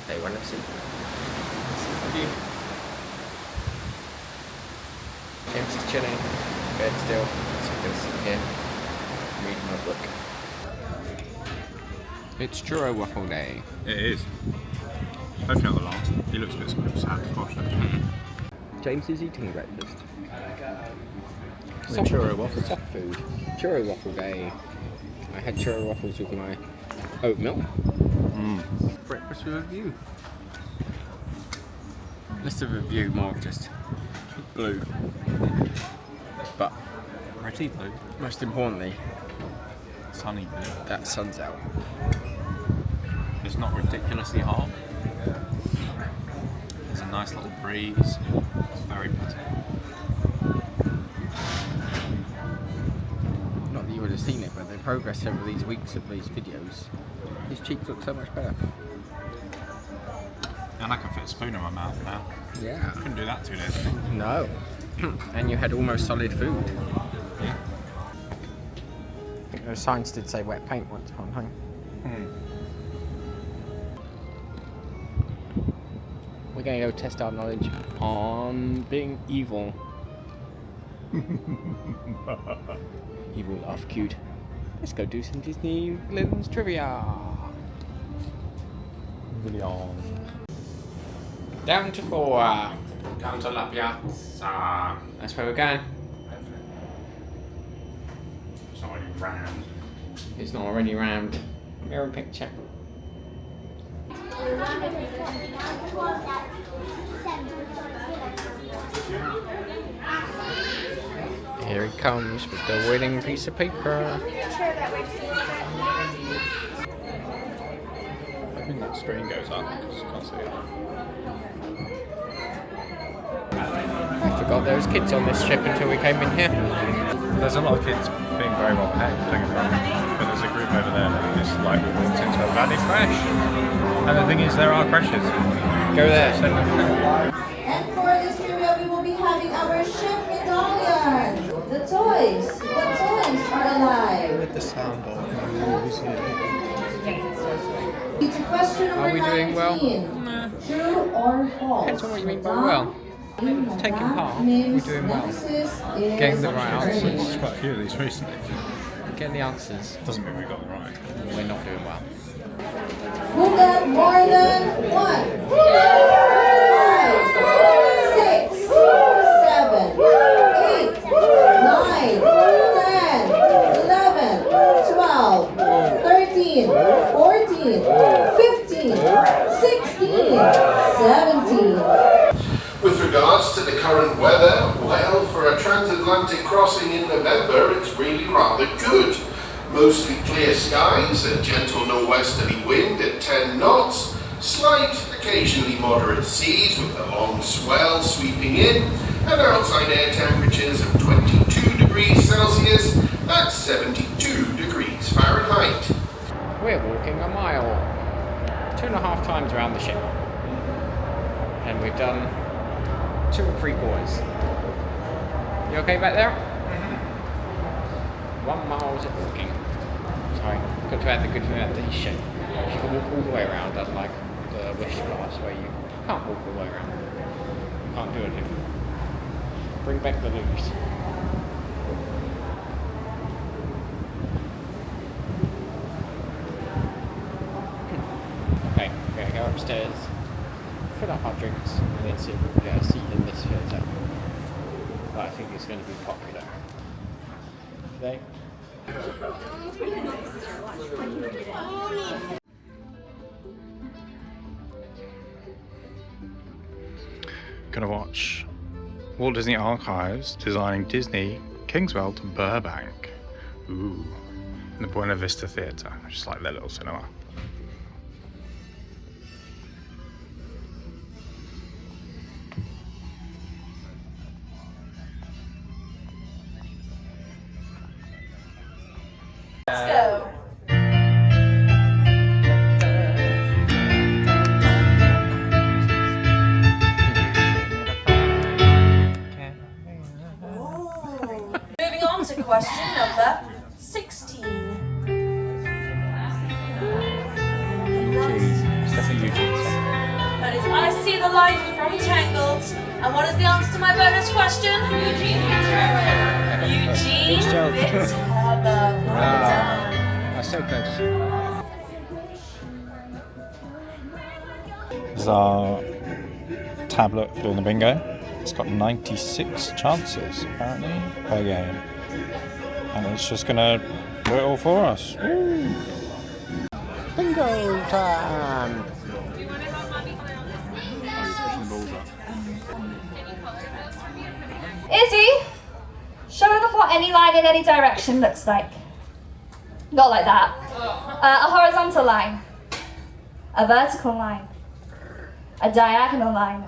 They want to see the view. James is chilling, bed still, so I'm going to sit here, read my book. It's churro waffle day. It is. Hopefully not the last. He looks a bit sad to watch actually. James is eating breakfast. Churro waffles. Soft food. Churro waffle day. I had churro waffles with my oatmeal. Breakfast with a view. Less of a view, more of just blue. But Pretty blue. most importantly, Sunny blue. that sun's out. It's not ridiculously hot. There's a nice little breeze. It's very pretty. Not that you would have seen it, but the progress over these weeks of these videos, his cheeks look so much better. And I can fit a spoon in my mouth now. Yeah. Couldn't do that 2 days ago. No. And you had almost solid food. Yeah. I think those signs did say wet paint once upon a time. We're going to go test our knowledge on being evil. Evil laugh cute. Let's go do some Disney villains trivia. Down to 4. Down to La Piazza. That's where we're going. It's not really round. It's not already rammed. Mirror picture. Here he comes with the winning piece of paper. I think that screen goes up because you can't see it. I forgot there was kids on this ship until we came in here. There's a lot of kids being very well behaved, don't get me wrong. But there's a group over there that just like we walked into a bloody crash. And the thing is, there are crashes. Go there. And for this period, we will be having our ship medallion. The toys are alive. With the sound on. It's question number Are we doing well? 19. True or false? Depends on what you mean by well. Taking part, we're doing well. Getting the right answers. There's quite a few of these recently. Getting the answers. Doesn't mean we got them right. We're not doing well. Who got more than 1? 5, 6, 7, 8, 9, 10, 11, 12, 13, 14, 15, 16, 17. With regards to the current weather, well, for a transatlantic crossing in November, it's really rather good. Mostly clear skies, a gentle norwesterly wind at 10 knots, slight, occasionally moderate seas with a long swell sweeping in, and outside air temperatures of 22 degrees Celsius, that's 72 degrees Fahrenheit. We're walking a mile. 2.5 times around the ship. And we've done 2 3/4. You okay back there? 1 mile of walking. Sorry, got to add the good thing about this ship. You can walk all the way around, unlike the wish class where you can't walk all the way around. You can't do a loop. Bring back the loops. Okay, we're gonna go upstairs, fill up our drinks, and then see if we can get a seat in this theatre. But I think it's going to be popular. Today. Gonna watch Walt Disney Archives designing Disney Kingswell to Burbank. Ooh. In the Buena Vista Theatre. I just like their little cinema. Let's go. Moving on to question number 16. your life from Tangled. And what is the answer to my bonus question? Eugene Fitzherbert. Well done. That's so close. This is our tablet for doing the bingo. It's got 96 chances, apparently, per game. And it's just going to do it all for us. Woo. Bingo time! Izzy, show them what any line in any direction looks like. Not like that. A horizontal line, a vertical line, a diagonal line,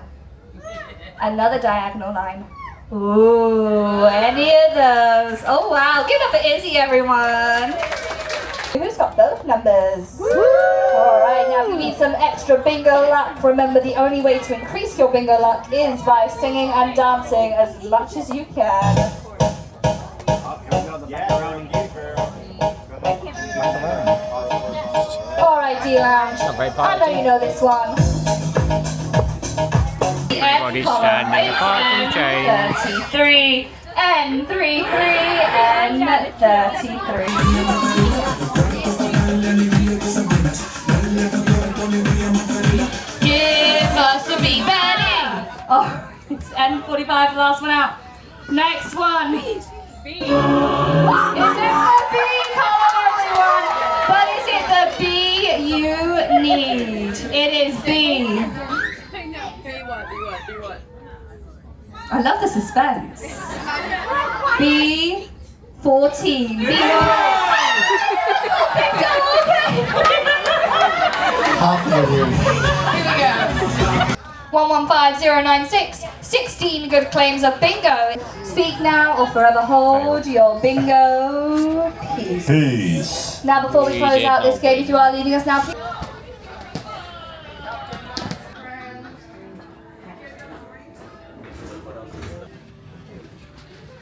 another diagonal line. Ooh, any of those. Oh wow, give it up for Izzy, everyone. Who's got both numbers? Alright, now if you need some extra bingo luck, remember the only way to increase your bingo luck is by singing and dancing as much as you can. Alright, D-Lounge, I know you know this one. Everybody's standing apart from James. 33, N33, N33. Give us a big bang! Oh, it's N45, the last one out. Next one. B. Is it the B color, everyone? But is it the B you need? It is B. I love the suspense. B14. B1. Half of the room. Here we go. 115096. 16 good claims of bingo. Speak now or forever hold your bingo peace. Peace. Now before we close out this game, if you are leaving us now, please.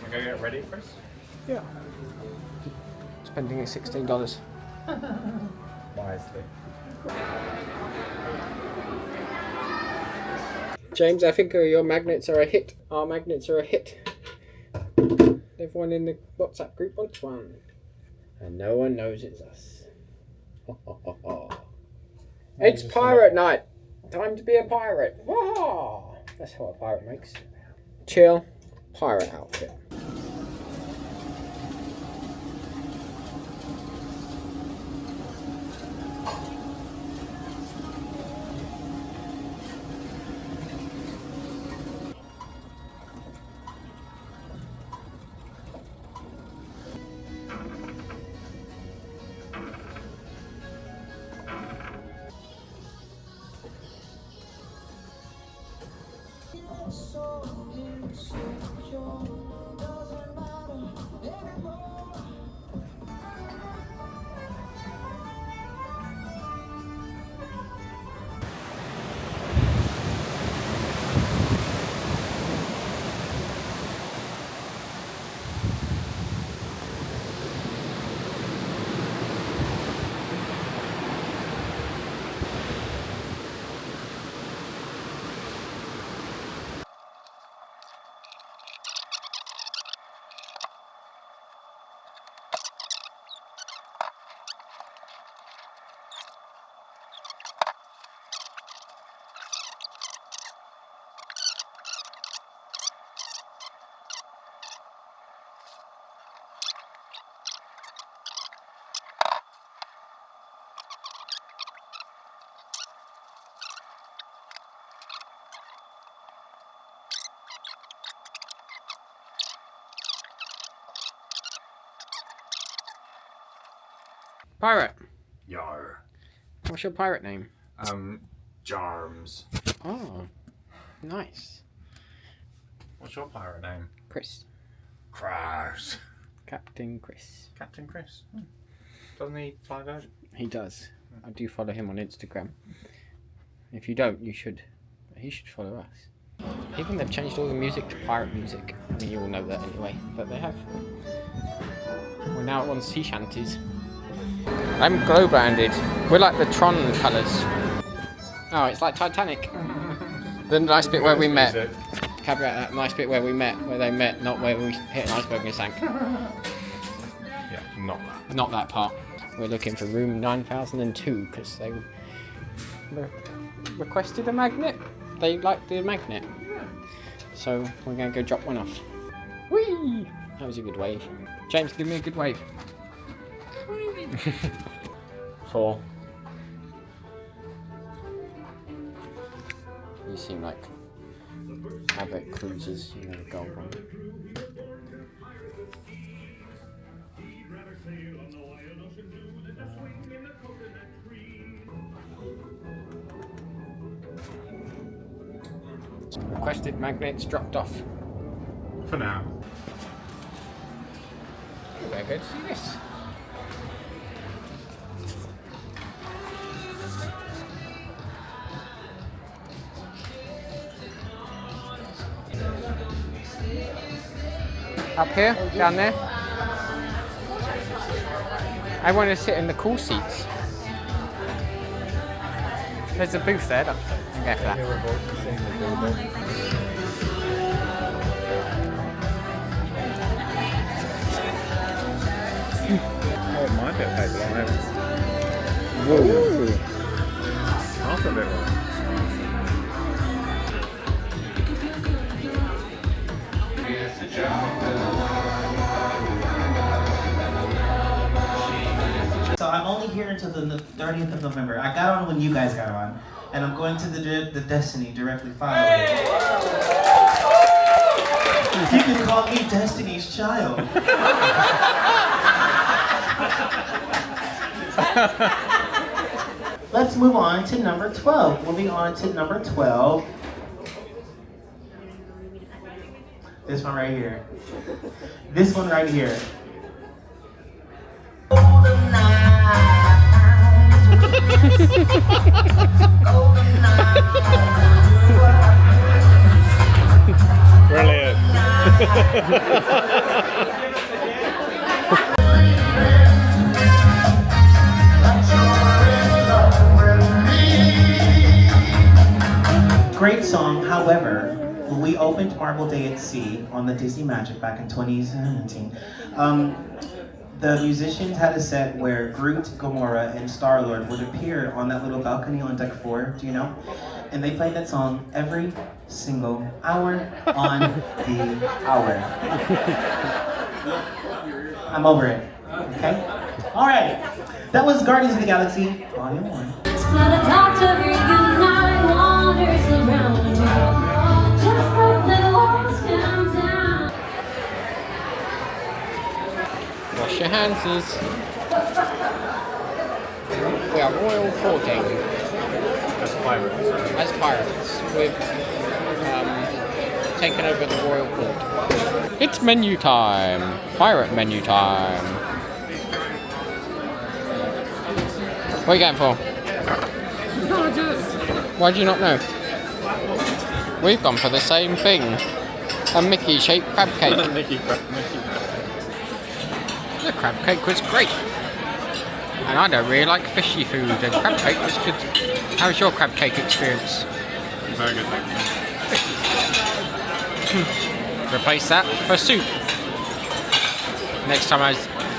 We're going to get ready, Chris? Yeah. Spending it $16. Wisely. James, I think your magnets are a hit. Our magnets are a hit. Everyone in the WhatsApp group wants one. And no one knows it's us. It's pirate night. Time to be a pirate. Wah! That's how a pirate makes. Chill. Pirate outfit. Pirate. Yar. What's your pirate name? Jarms. Oh, nice. What's your pirate name? Chris. Crash. Captain Chris. Captain Chris. Doesn't he fly that? He does. I do follow him on Instagram. If you don't, you should. He should follow us. Even they've changed all the music to pirate music. I mean, you all know that anyway, but they have. We're now on sea shanties. I'm glow branded. We're like the Tron colours. Oh, it's like Titanic. The nice bit where we met. Music. Cabaret, that nice bit where we met, where they met, not where we hit an iceberg and sank. Yeah, not that. Not that part. We're looking for room 9002 because they requested a magnet. They liked the magnet. So we're going to go drop one off. Whee! That was a good wave. James, give me a good wave. 4. You seem like avid cruisers, you know, go on. Requested magnets dropped off. For now. We're going to see this. Up here, down there. I want to sit in the cool seats. There's a booth there. I'm going for that. Oh, it might be a paper line. Whoa. Half of it was. So I'm only here until the 30th of November. I got on when you guys got on, and I'm going to the Destiny directly following. You can call me Destiny's child. Let's move on to number 12. Moving on to number 12. This one right here. This one right here. Brilliant. Great song, however, when we opened Marvel Day at Sea on the Disney Magic back in 2017, the musicians had a set where Groot, Gamora, and Star-Lord would appear on that little balcony on deck 4, do you know? And they played that song every single hour on the hour. I'm over it, okay? All right, that was Guardians of the Galaxy, Volume 1. Wash your hands, we are royal courting. As pirates. As pirates, we've taken over the royal court. It's menu time! Pirate menu time! What are you going for? Why do you not know? We've gone for the same thing. A Mickey-shaped crab cake. The crab cake was great. And I don't really like fishy food, and crab cake was good. How was your crab cake experience? Very good, thank you. Replace that for soup. Next time I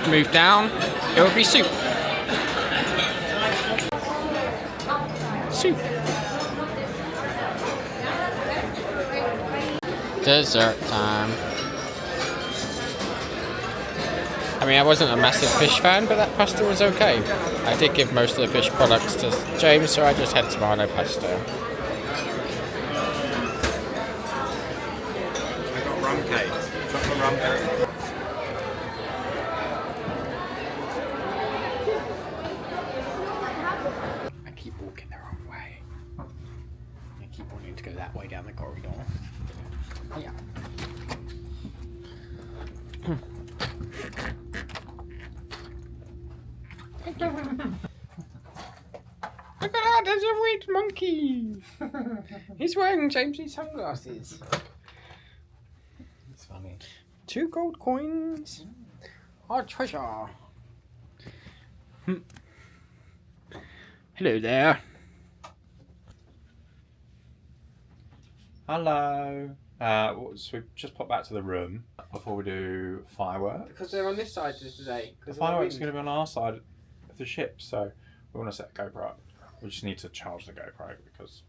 move down, it will be soup. Soup. Dessert time. I mean, I wasn't a massive fish fan, but that pasta was okay. I did give most of the fish products to James, so I just had tomato pasta. I got rum cake. Chocolate rum cake. I keep walking the wrong way. I keep wanting to go that way down the corridor. Yeah. Look at that, there's a red monkey! He's wearing James's sunglasses. It's funny. 2 gold coins. Our treasure. Hello there. Hello. So we just pop back to the room before we do fireworks. Because they're on this side today. The fireworks are going to be on our side of the ship, so we want to set a GoPro up. We just need to charge the GoPro because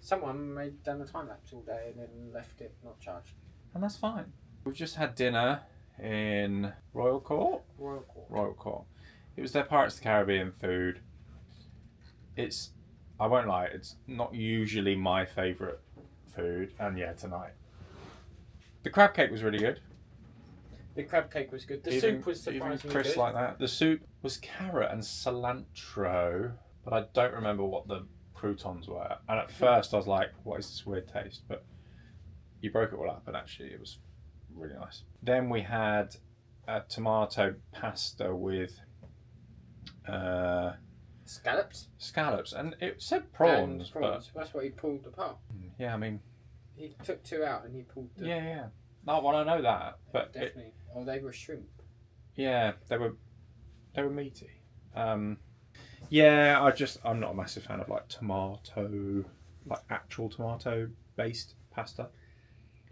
someone made done a time lapse all day and then left it not charged. And that's fine. We've just had dinner in Royal Court. Royal Court. It was their Pirates of the Caribbean food. I won't lie, it's not usually my favourite food, and yeah, tonight. The crab cake was really good. The crab cake was good. The soup was surprisingly Chris good. like that. The soup was carrot and cilantro, but I don't remember what the croutons were. And at first I was like, what is this weird taste? But you broke it all up and actually it was really nice. Then we had a tomato pasta with scallops, and it said prawns, but that's what he pulled apart. yeah, I mean, he took two out and he pulled the... yeah. No, well, I know that, but definitely. They were shrimp. Yeah, they were meaty. Yeah, I'm not a massive fan of like tomato, like actual tomato based pasta.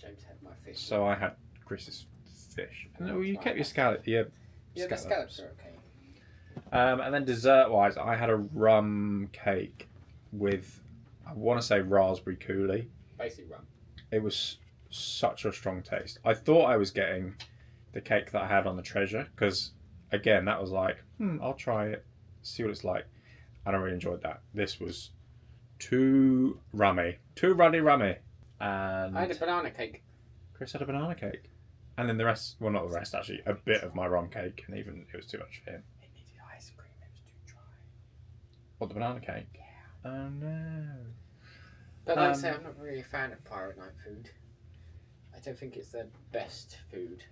James had my fish. So I had Chris's fish. No, you kept your scallop. Yeah, the scallops are okay. And then dessert-wise, I had a rum cake with, I want to say raspberry coulis. Basically rum. It was such a strong taste. I thought I was getting the cake that I had on the Treasure, because, again, that was like, I'll try it, see what it's like. And I really enjoyed that. This was too ruddy rummy. And I had a banana cake. Chris had a banana cake. And then the rest, well, not the rest, actually, a bit of my rum cake, and even it was too much for him. Ice cream, it was too dry. What, the banana cake? Yeah. Oh no. But like I say, I'm not really a fan of pirate night food. I don't think it's their best food.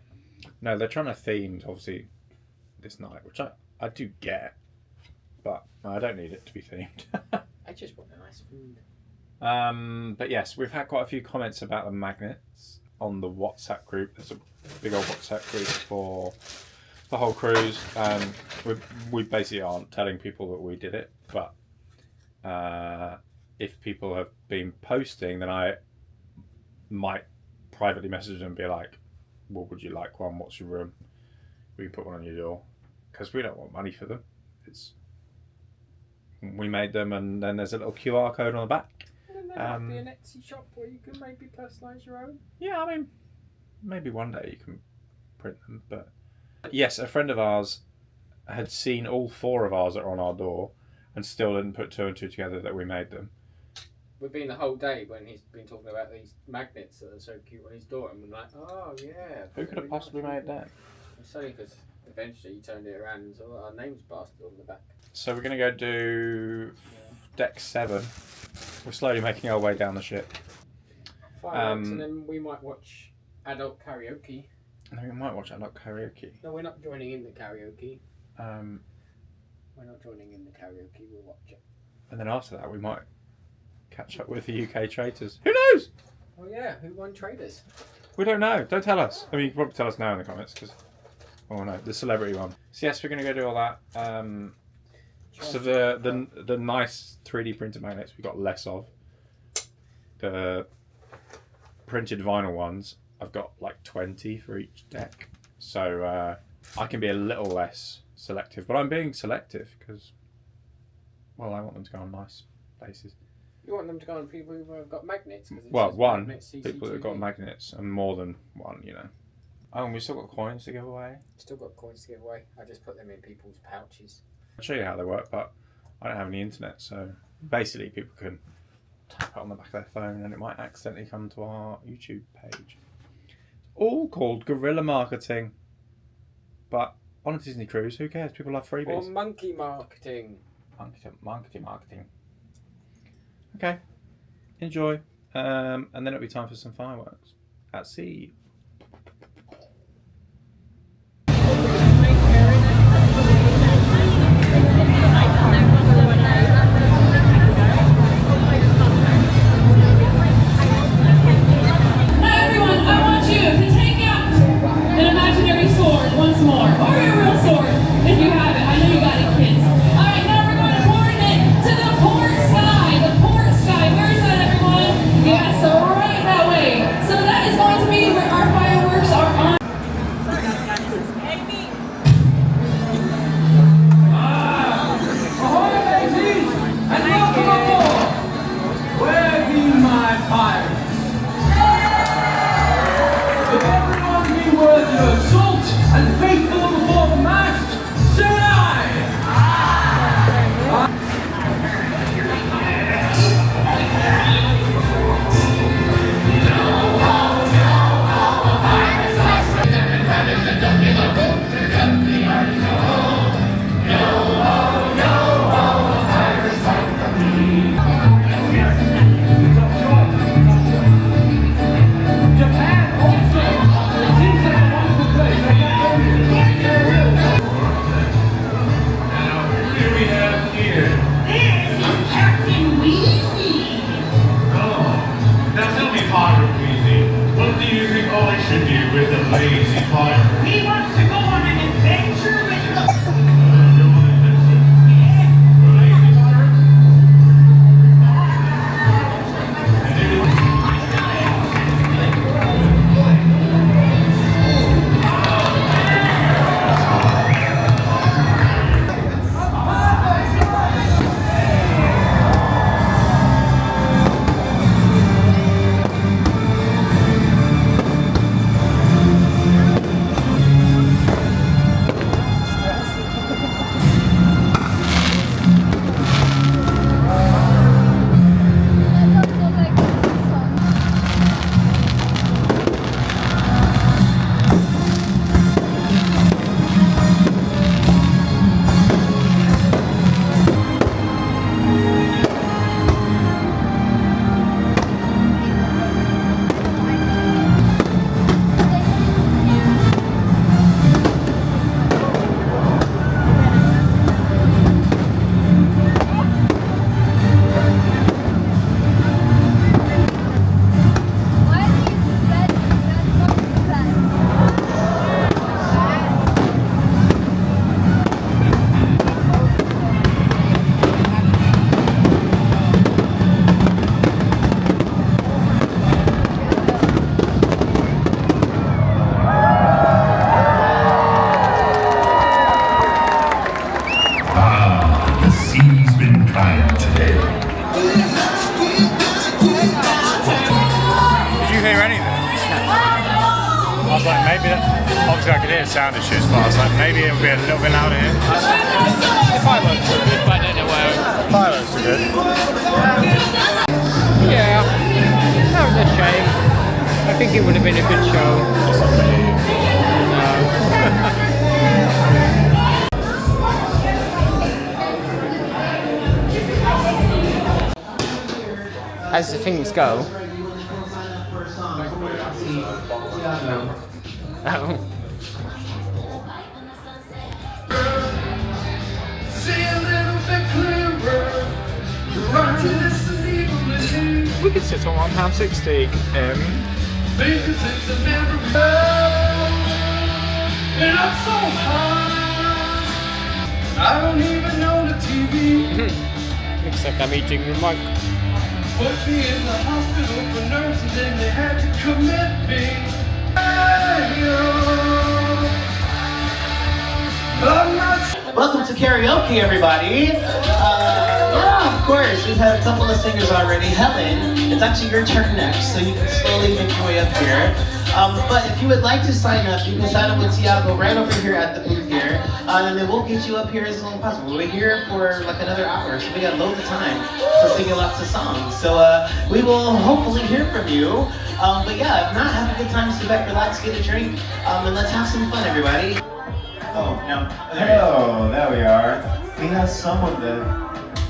No, they're trying to theme, obviously, this night, which I do get, but I don't need it to be themed. I just want a nice food. But yes, we've had quite a few comments about the magnets on the WhatsApp group. There's a big old WhatsApp group for the whole cruise. We basically aren't telling people that we did it, but if people have been posting, then I might privately message them and be like, well, would you like one? What's your room? We can put one on your door, because we don't want money for them. We made them, and then there's a little QR code on the back. And then there might be an Etsy shop where you can maybe personalise your own. Yeah, I mean, maybe one day you can print them. But yes, a friend of ours had seen all 4 of ours that are on our door and still didn't put 2 and 2 together that we made them. We've been the whole day when he's been talking about these magnets that are so cute on his door, and we're like, oh yeah. Who could have possibly made that? It's only because eventually you turned it around and saw our names blasted on the back. So we're going to go do deck 7. We're slowly making our way down the ship. Fireworks, and then we might watch adult karaoke. And then we might watch adult karaoke. No, we're not joining in the karaoke. We're not joining in the karaoke, we'll watch it. And then after that we might catch up with the UK traitors. Who knows? Oh yeah, who won Traders? We don't know. Don't tell us. I mean, you can probably tell us now in the comments, because... Oh no, the celebrity one. So yes, we're going to go do all that. So the nice 3D printed magnets we got less of. The printed vinyl ones, I've got like 20 for each deck. So I can be a little less selective, but I'm being selective because, well, I want them to go on nice places. You want them to go on people who have got magnets? Well, one, people that have got magnets, and more than one, you know. Oh, and we've still got coins to give away. Still got coins to give away. I just put them in people's pouches. I'll show you how they work, but I don't have any internet, so basically people can tap it on the back of their phone and it might accidentally come to our YouTube page. It's all called guerrilla marketing, but on a Disney cruise, who cares? People love freebies. Or monkey marketing. Monkey marketing. Okay, enjoy, and then it'll be time for some fireworks at sea. Right now, pirates. If everyone be worthy of assault and faithful before the mast, say aye! Obviously I could hear sound issues, but I was like, maybe it'll be a little bit louder here. The fireworks were good, but I don't know where. Fireworks are good. Yeah, that was a shame. I think it would have been a good show. As the things go. Oh. We could sit on £1.60. I don't even know the TV. Looks like I'm eating the mic. Put me in the hospital for nerves and then they had to commit me. Welcome to karaoke, everybody. Yeah, of course. We've had a couple of singers already. Helen, it's actually your turn next, so you can slowly make your way up here. But if you would like to sign up, you can sign up with Tiago right over here at the booth here. And then we'll get you up here as long as possible. We're here for like another hour, so we got loads of time to sing you lots of songs. So we will hopefully hear from you. But yeah, if not, have a good time, sit back, relax, get a drink, and let's have some fun, everybody. Oh, no. Hello, there we are. We have someone that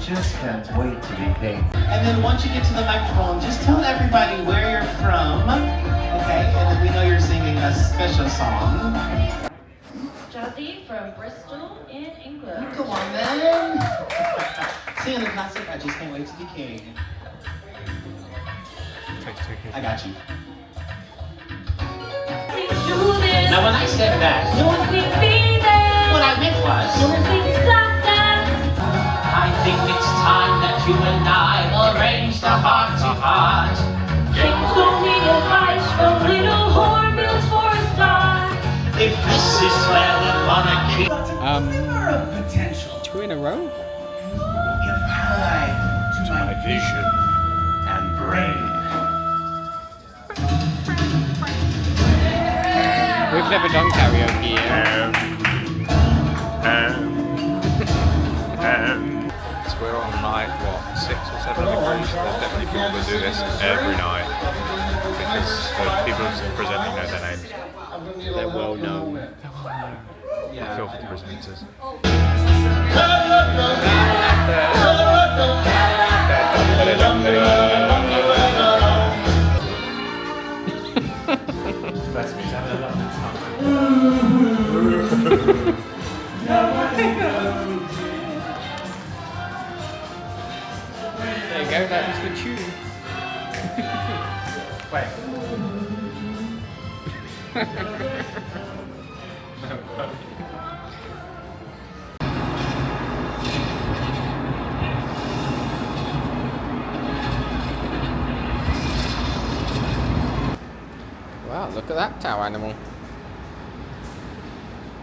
just can't wait to be paid. And then once you get to the microphone, just tell everybody where you're from, okay? And then we know you're singing a special song. Jazzy from Bristol in England. Come on, then. Singing the classic, I Just Can't Wait to Be King. I got you. Now when I said that, what I meant was, I think it's time that you and I arranged a heart-to-heart. Kings don't need advice from little hornbills for a start. If this is where we wanna keep Potential. 2 in a row? Give eye to my vision and brain. never done karaoke yet. So we're on night, what, 6 or 7 on the cruise? There's definitely people that do this every night. Because the people presenting know their names. They're well known. I feel for the presenters. Bless me, he's having a lovely time. There you go, that was the tune. Wait. Wow, look at that towel animal.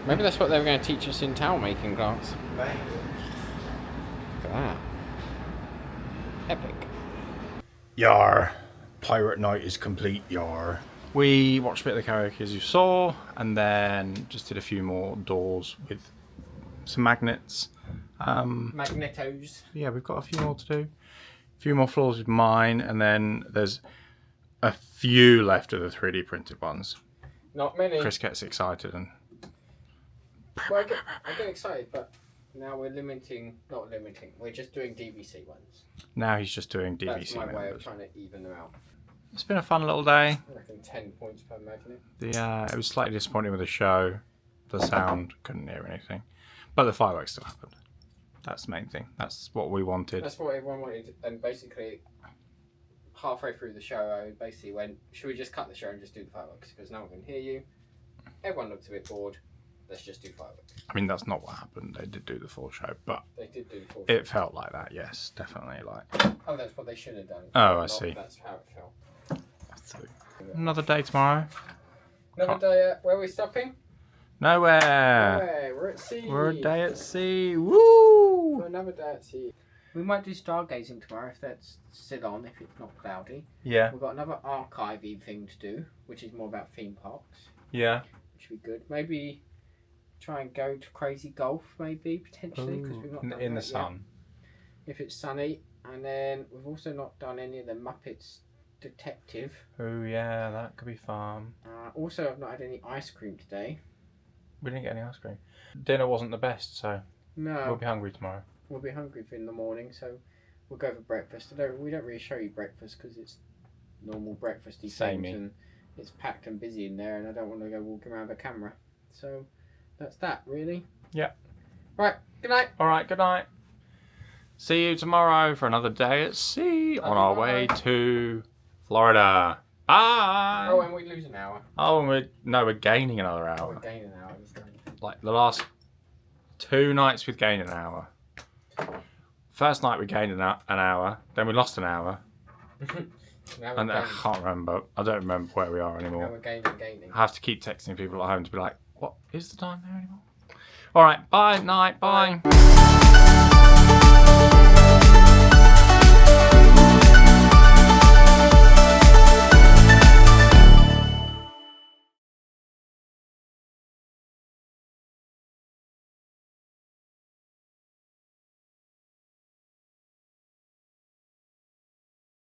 Maybe that's what they were going to teach us in towel making class. Look at that. Epic. Yar. Pirate night is complete, yar. We watched a bit of the karaoke as you saw, and then just did a few more doors with some magnets. Magnetos. Yeah, we've got a few more to do. A few more floors with mine, and then there's a few left of the 3D printed ones. Not many. Chris gets excited and... Well, I get excited, but now we're not limiting, we're just doing DVC ones. Now he's just doing DVC That's my way of members. trying to even them out. It's been a fun little day. I reckon 10 points per magnet. It was slightly disappointing with the show. The sound, couldn't hear anything. But the fireworks still happened. That's the main thing. That's what we wanted. That's what everyone wanted, and basically halfway through the show I basically went, should we just cut the show and just do the fireworks? Because no one can hear you. Everyone looked a bit bored. Let's just do fireworks. I mean, that's not what happened. They did do the full show, but They did do the full show. it felt like that, yes, definitely. Oh, that's what they should have done. Oh, I see. That's how it felt. Another day tomorrow. Another day where are we stopping? Nowhere. Nowhere. We're at sea. We're a day at sea. Woo! For another day at sea. We might do stargazing tomorrow if that's still on, if it's not cloudy. Yeah. We've got another archivey thing to do, which is more about theme parks. Yeah. Which would be good. Maybe try and go to Crazy Golf, maybe, potentially. Because we've not done in the that sun. Yet, if it's sunny. And then we've also not done any of the Muppets Detective. Oh yeah, that could be fun. Also, I've not had any ice cream today. We didn't get any ice cream. Dinner wasn't the best, so No. we'll be hungry tomorrow. We'll be hungry in the morning, so we'll go for breakfast. We don't really show you breakfast because it's normal breakfasty things, Samey. and it's packed and busy in there, and I don't want to go walking around with a camera. So that's that, really. Yeah. Right. Good night. All right. Good night. See you tomorrow for another day at sea on our way to Florida. Bye. Oh, and we lose an hour. Oh, and we're gaining another hour. We're gaining an hour. Like the last 2 nights we've gained an hour. First night we gained an hour, then we lost an hour. And I can't remember. I don't remember where we are anymore. Now we're gaining. I have to keep texting people at home to be like, what is the time there anymore? All right, bye, night, bye.